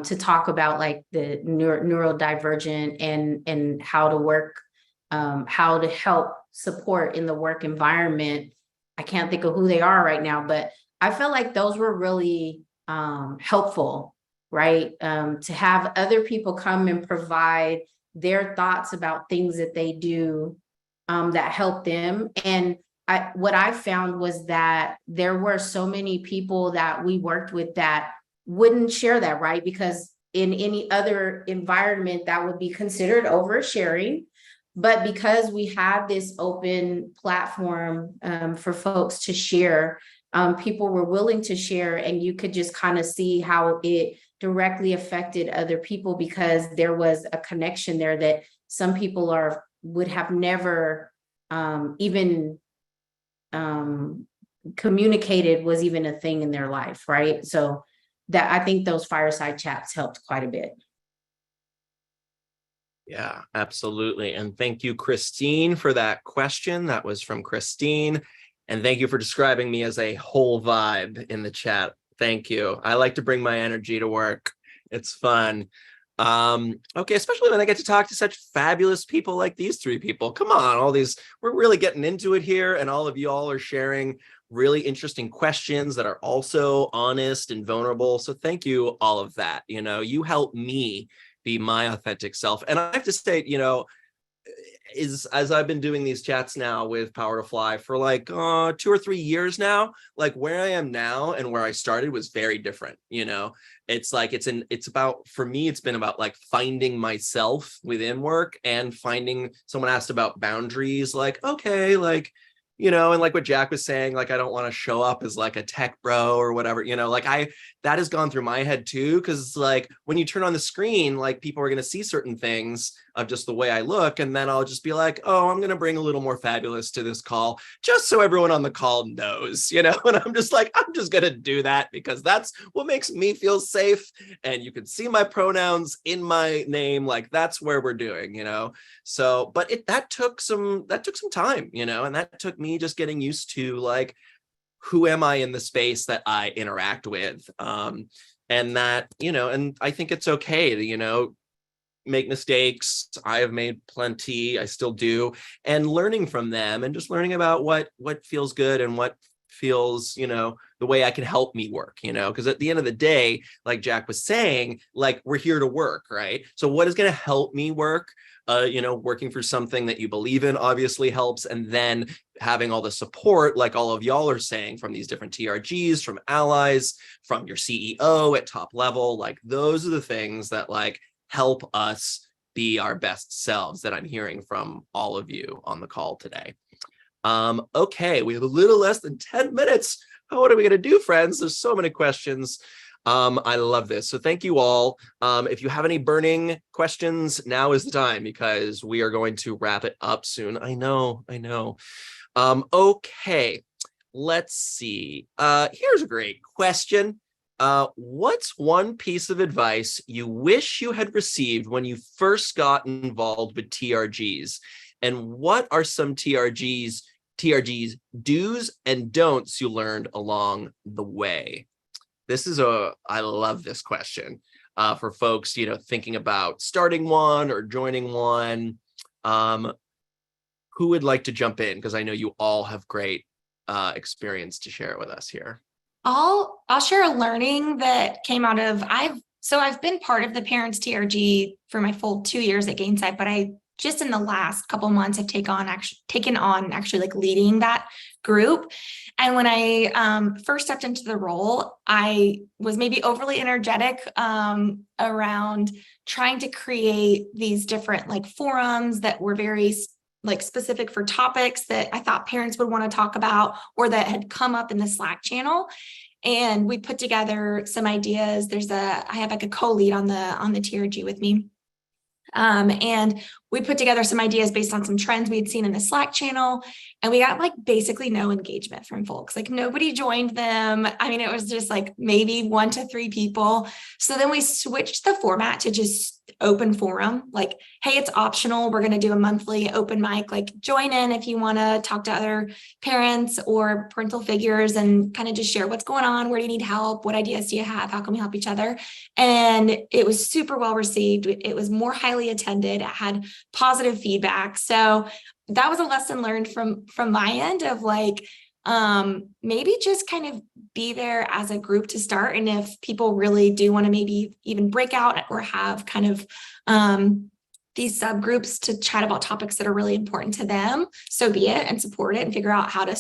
[SPEAKER 2] to talk about like the neurodivergent and how to work, how to help support in the work environment. I can't think of who they are right now, but I felt like those were really helpful, right? To have other people come and provide their thoughts about things that they do that help them. And what I found was that there were so many people that we worked with that wouldn't share that, right? Because in any other environment that would be considered oversharing. But because we have this open platform for folks to share, people were willing to share, and you could just kind of see how it directly affected other people because there was a connection there that some people would have never even communicated was even a thing in their life, right? So that I think those fireside chats helped quite a bit.
[SPEAKER 1] Yeah, absolutely. And thank you, Christine, for that question. That was from Christine. And thank you for describing me as a whole vibe in the chat. Thank you. I like to bring my energy to work. It's fun. Okay, especially when I get to talk to such fabulous people like these three people. Come on, we're really getting into it here, and all of you all are sharing really interesting questions that are also honest and vulnerable. So thank you, all of that. You help me be my authentic self. And I have to say, as I've been doing these chats now with Power to Fly for like 2 or 3 years now, like where I am now and where I started was very different. It's like for me, it's been about like finding myself within work and finding. Someone asked about boundaries, like, okay, like, and like what Jack was saying, like, I don't want to show up as like a tech bro or whatever, like that has gone through my head too. Cause like when you turn on the screen, like people are going to see certain things of just the way I look. And then I'll just be like, oh, I'm going to bring a little more fabulous to this call just so everyone on the call knows, and I'm just like, I'm just going to do that because that's what makes me feel safe. And you can see my pronouns in my name. Like that's where we're doing, So, but that took some time, and that took me just getting used to like, who am I in the space that I interact with? And that, and I think it's okay to, make mistakes. I have made plenty, I still do, and learning from them and just learning about what feels good and what feels, the way I can help me work, because at the end of the day, like Jack was saying, like we're here to work, right? So what is going to help me work? Working for something that you believe in obviously helps. And then having all the support, like all of y'all are saying, from these different TRGs, from allies, from your CEO at top level, like those are the things that like help us be our best selves that I'm hearing from all of you on the call today. Okay, we have a little less than 10 minutes. What are we going to do, friends? There's so many questions. I love this. So thank you all. If you have any burning questions, now is the time because we are going to wrap it up soon. I know. Okay, let's see. Here's a great question. What's one piece of advice you wish you had received when you first got involved with TRGs? And what are some TRGs do's and don'ts you learned along the way? I love this question for folks, thinking about starting one or joining one. Who would like to jump in? Because I know you all have great experience to share with us here.
[SPEAKER 4] I'll share a learning that came out of I've been part of the parents TRG for my full 2 years at Gainsight, but I just in the last couple months have taken on like leading that group. And when I first stepped into the role, I was maybe overly energetic around trying to create these different like forums that were very like specific for topics that I thought parents would want to talk about or that had come up in the Slack channel. And we put together some ideas. I have like a co-lead on the TRG with me. And we put together some ideas based on some trends we had seen in the Slack channel, and we got like basically no engagement from folks. Like nobody joined them. I mean, it was just like maybe 1 to 3 people. So then we switched the format to just open forum. Like, hey, it's optional. We're going to do a monthly open mic, like join in if you want to talk to other parents or parental figures and kind of just share what's going on. Where do you need help? What ideas do you have? How can we help each other? And it was super well received. It was more highly attended. It had positive feedback. So that was a lesson learned from my end of like, maybe just kind of be there as a group to start. And if people really do want to maybe even break out or have kind of these subgroups to chat about topics that are really important to them, so be it, and support it and figure out how to,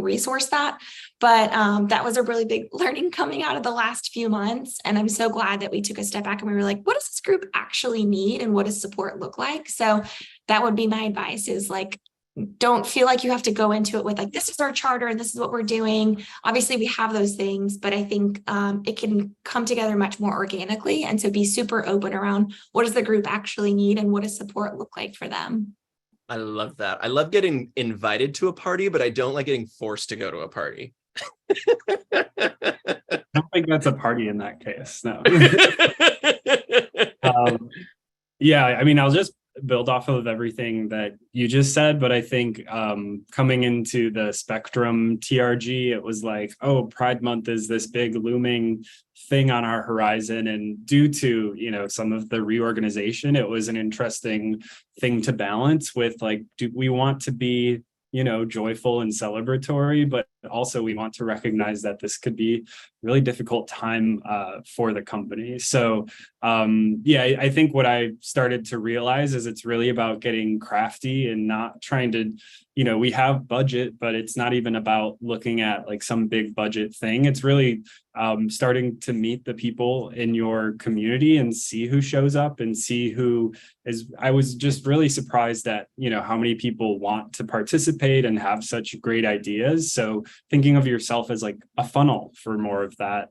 [SPEAKER 4] resource that. But that was a really big learning coming out of the last few months. And I'm so glad that we took a step back and we were like, what does this group actually need? And what does support look like? So that would be my advice, is like, don't feel like you have to go into it with like, this is our charter and this is what we're doing. Obviously we have those things, but I think it can come together much more organically. And so be super open around what does the group actually need and what does support look like for them.
[SPEAKER 1] I love that. I love getting invited to a party, but I don't like getting forced to go to a party.
[SPEAKER 3] don't think that's a party in that case. No. Yeah, I mean, I'll just build off of everything that you just said, but I think coming into the Spectrum TRG, it was like, oh, Pride Month is this big looming thing on our horizon, and due to, you know, some of the reorganization, it was an interesting thing to balance with, like, do we want to be, you know, joyful and celebratory, but also we want to recognize that this could be a really difficult time for the company. So yeah, I think what I started to realize is it's really about getting crafty and not trying to, you know, we have budget, but it's not even about looking at like some big budget thing. It's really starting to meet the people in your community and see who shows up and see who is. I was just really surprised at, you know, how many people want to participate and have such great ideas. So thinking of yourself as like a funnel for more of that,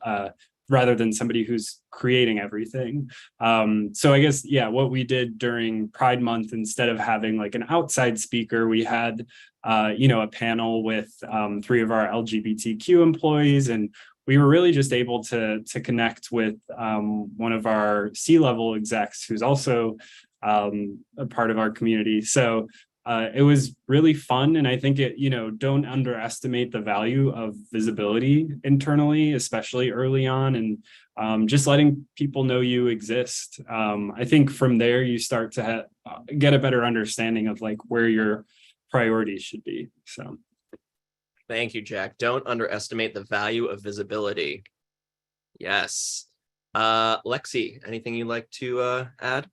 [SPEAKER 3] rather than somebody who's creating everything. So I guess, yeah, what we did during Pride Month, instead of having like an outside speaker, we had, you know, a panel with 3 of our LGBTQ employees, and we were really just able to connect with one of our C-level execs who's also a part of our community. So it was really fun. And I think it, you know, don't underestimate the value of visibility internally, especially early on, and just letting people know you exist. I think from there, you start to get a better understanding of like where your priorities should be. So.
[SPEAKER 1] Thank you, Jack. Don't underestimate the value of visibility. Yes. Lexi, anything you'd like to add?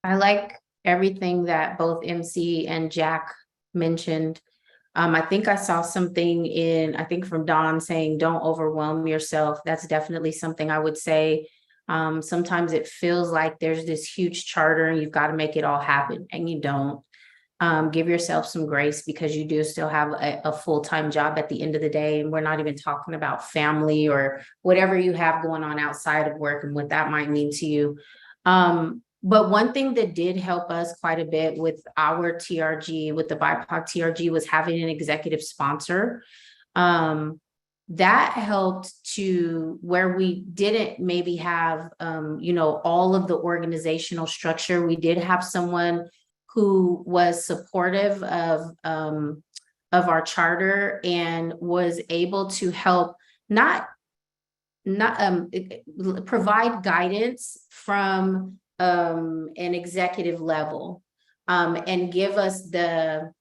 [SPEAKER 2] I like everything that both MC and Jack mentioned. I think I saw something I think from Don saying, don't overwhelm yourself. That's definitely something I would say. Sometimes it feels like there's this huge charter and you've got to make it all happen, and you don't. Give yourself some grace, because you do still have a full-time job at the end of the day. And we're not even talking about family or whatever you have going on outside of work and what that might mean to you. But one thing that did help us quite a bit with our TRG, with the BIPOC TRG, was having an executive sponsor. That helped to where we didn't maybe have, you know, all of the organizational structure. We did have someone who was supportive of our charter and was able to help not provide guidance from an executive level, and give us the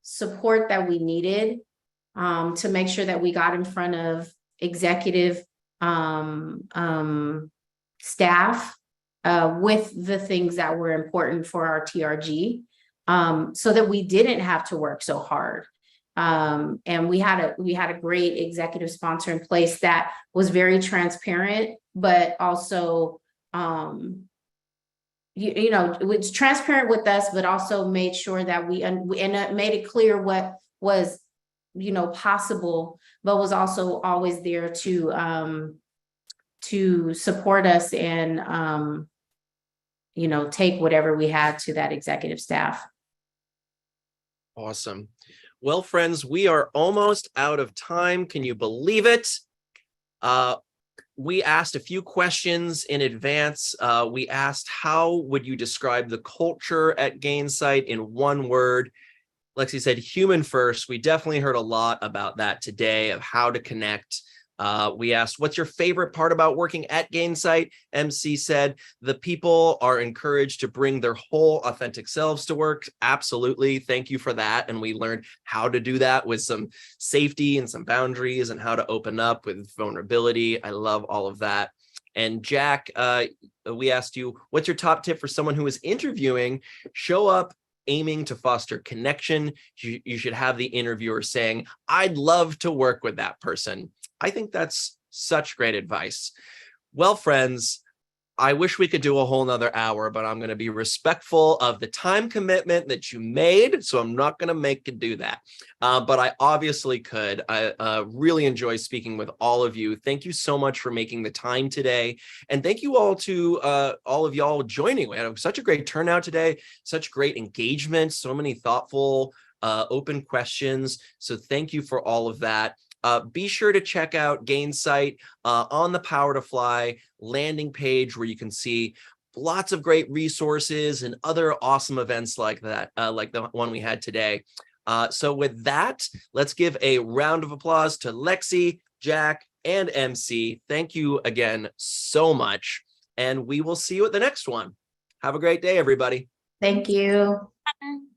[SPEAKER 2] support that we needed to make sure that we got in front of executive staff with the things that were important for our TRG, so that we didn't have to work so hard. And we had a great executive sponsor in place that was very transparent, but also, you know, it was transparent with us, but also made sure that we made it clear what was, you know, possible, but was also always there to support us and, you know, take whatever we had to that executive staff.
[SPEAKER 1] Awesome. Well, friends, we are almost out of time. Can you believe it? We asked a few questions in advance. We asked, how would you describe the culture at Gainsight in one word? Lexi said human first. We definitely heard a lot about that today, of how to connect. We asked, what's your favorite part about working at Gainsight? MC said, the people are encouraged to bring their whole authentic selves to work. Absolutely. Thank you for that. And we learned how to do that with some safety and some boundaries, and how to open up with vulnerability. I love all of that. And Jack, we asked you, what's your top tip for someone who is interviewing? Show up aiming to foster connection. You should have the interviewer saying, I'd love to work with that person. I think that's such great advice. Well, friends, I wish we could do a whole nother hour, but I'm going to be respectful of the time commitment that you made, so I'm not going to make you do that. But I obviously could. I really enjoy speaking with all of you. Thank you so much for making the time today. And thank you all to all of y'all joining. We had such a great turnout today, such great engagement, so many thoughtful, open questions. So thank you for all of that. be sure to check out Gainsight on the Power to Fly landing page, where you can see lots of great resources and other awesome events like that, like the one we had today. So with that, let's give a round of applause to Lexi, Jack, and MC. Thank you again so much. And we will see you at the next one. Have a great day, everybody.
[SPEAKER 2] Thank you.
[SPEAKER 4] Bye.